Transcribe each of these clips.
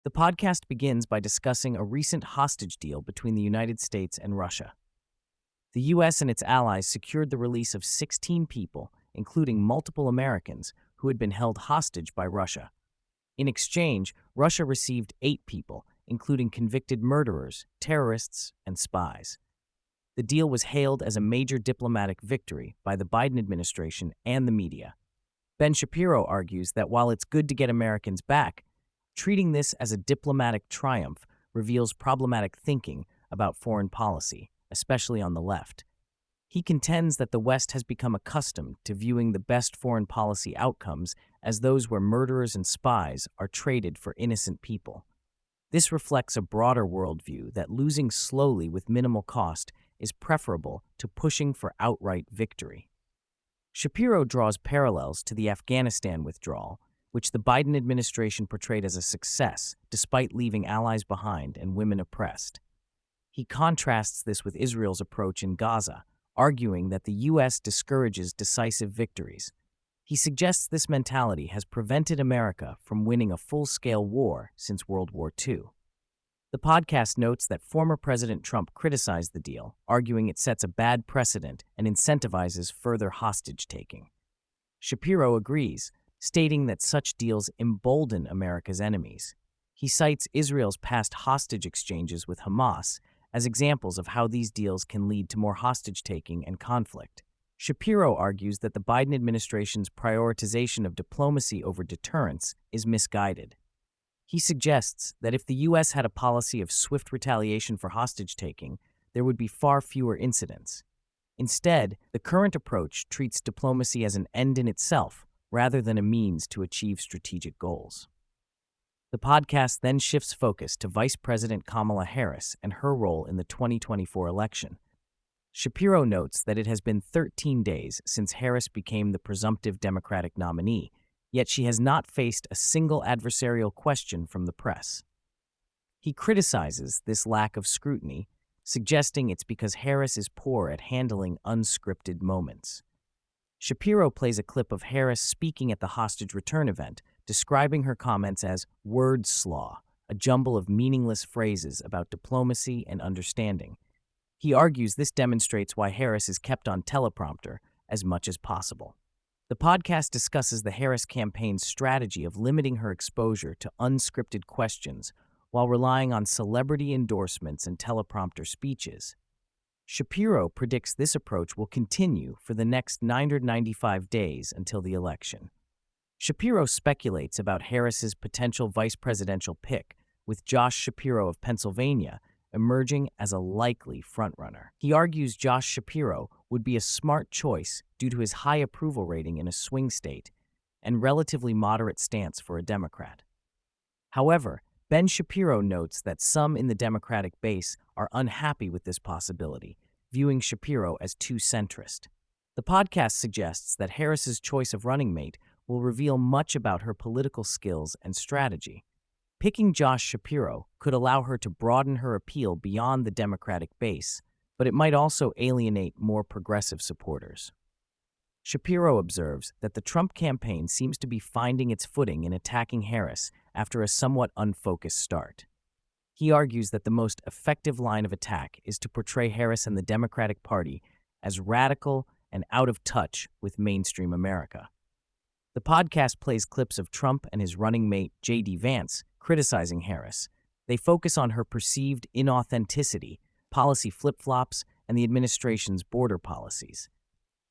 The podcast begins by discussing a recent hostage deal between the United States and Russia. The U.S. and its allies secured the release of 16 people, including multiple Americans, who had been held hostage by Russia. In exchange, Russia received 8 people, including convicted murderers, terrorists, and spies. The deal was hailed as a major diplomatic victory by the Biden administration and the media. Ben Shapiro argues that while it's good to get Americans back, treating this as a diplomatic triumph reveals problematic thinking about foreign policy, especially on the left. He contends that the West has become accustomed to viewing the best foreign policy outcomes as those where murderers and spies are traded for innocent people. This reflects a broader worldview that losing slowly with minimal cost is preferable to pushing for outright victory. Shapiro draws parallels to the Afghanistan withdrawal, which the Biden administration portrayed as a success despite leaving allies behind and women oppressed. He contrasts this with Israel's approach in Gaza, arguing that the U.S. discourages decisive victories. He suggests this mentality has prevented America from winning a full-scale war since World War II. The podcast notes that former President Trump criticized the deal, arguing it sets a bad precedent and incentivizes further hostage-taking. Shapiro agrees, stating that such deals embolden America's enemies. He cites Israel's past hostage exchanges with Hamas as examples of how these deals can lead to more hostage-taking and conflict. Shapiro argues that the Biden administration's prioritization of diplomacy over deterrence is misguided. He suggests that if the U.S. had a policy of swift retaliation for hostage-taking, there would be far fewer incidents. Instead, the current approach treats diplomacy as an end in itself, rather than a means to achieve strategic goals. The podcast then shifts focus to Vice President Kamala Harris and her role in the 2024 election. Shapiro notes that it has been 13 days since Harris became the presumptive Democratic nominee, yet she has not faced a single adversarial question from the press. He criticizes this lack of scrutiny, suggesting it's because Harris is poor at handling unscripted moments. Shapiro plays a clip of Harris speaking at the hostage return event, describing her comments as word slaw, a jumble of meaningless phrases about diplomacy and understanding. He argues this demonstrates why Harris is kept on teleprompter as much as possible. The podcast discusses the Harris campaign's strategy of limiting her exposure to unscripted questions while relying on celebrity endorsements and teleprompter speeches. Shapiro predicts this approach will continue for the next 995 days until the election. Shapiro speculates about Harris's potential vice presidential pick, with Josh Shapiro of Pennsylvania emerging as a likely frontrunner. He argues Josh Shapiro would be a smart choice due to his high approval rating in a swing state and relatively moderate stance for a Democrat. However, Ben Shapiro notes that some in the Democratic base are unhappy with this possibility, viewing Shapiro as too centrist. The podcast suggests that Harris's choice of running mate will reveal much about her political skills and strategy. Picking Josh Shapiro could allow her to broaden her appeal beyond the Democratic base, but it might also alienate more progressive supporters. Shapiro observes that the Trump campaign seems to be finding its footing in attacking Harris after a somewhat unfocused start. He argues that the most effective line of attack is to portray Harris and the Democratic Party as radical and out of touch with mainstream America. The podcast plays clips of Trump and his running mate, J.D. Vance, criticizing Harris. They focus on her perceived inauthenticity, policy flip-flops, and the administration's border policies.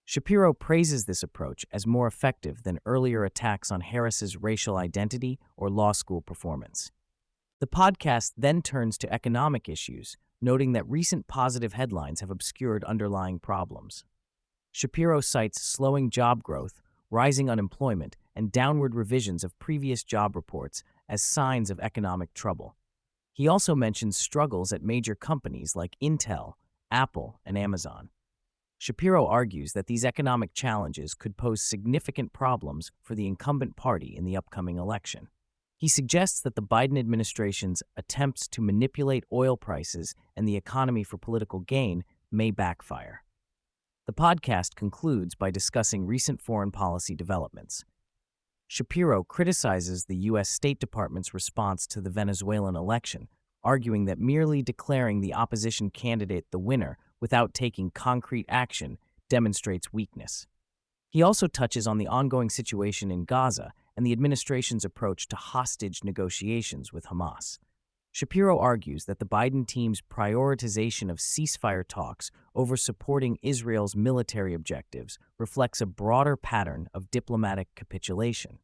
Shapiro praises this approach as more effective than earlier attacks on Harris's racial identity or law school performance. The podcast then turns to economic issues, noting that recent positive headlines have obscured underlying problems. Shapiro cites slowing job growth, rising unemployment, and downward revisions of previous job reports as signs of economic trouble. He also mentions struggles at major companies like Intel, Apple, and Amazon. Shapiro argues that these economic challenges could pose significant problems for the incumbent party in the upcoming election. He suggests that the Biden administration's attempts to manipulate oil prices and the economy for political gain may backfire. The podcast concludes by discussing recent foreign policy developments. Shapiro criticizes the U.S. State Department's response to the Venezuelan election, arguing that merely declaring the opposition candidate the winner without taking concrete action demonstrates weakness. He also touches on the ongoing situation in Gaza and the administration's approach to hostage negotiations with Hamas. Shapiro argues that the Biden team's prioritization of ceasefire talks over supporting Israel's military objectives reflects a broader pattern of diplomatic capitulation.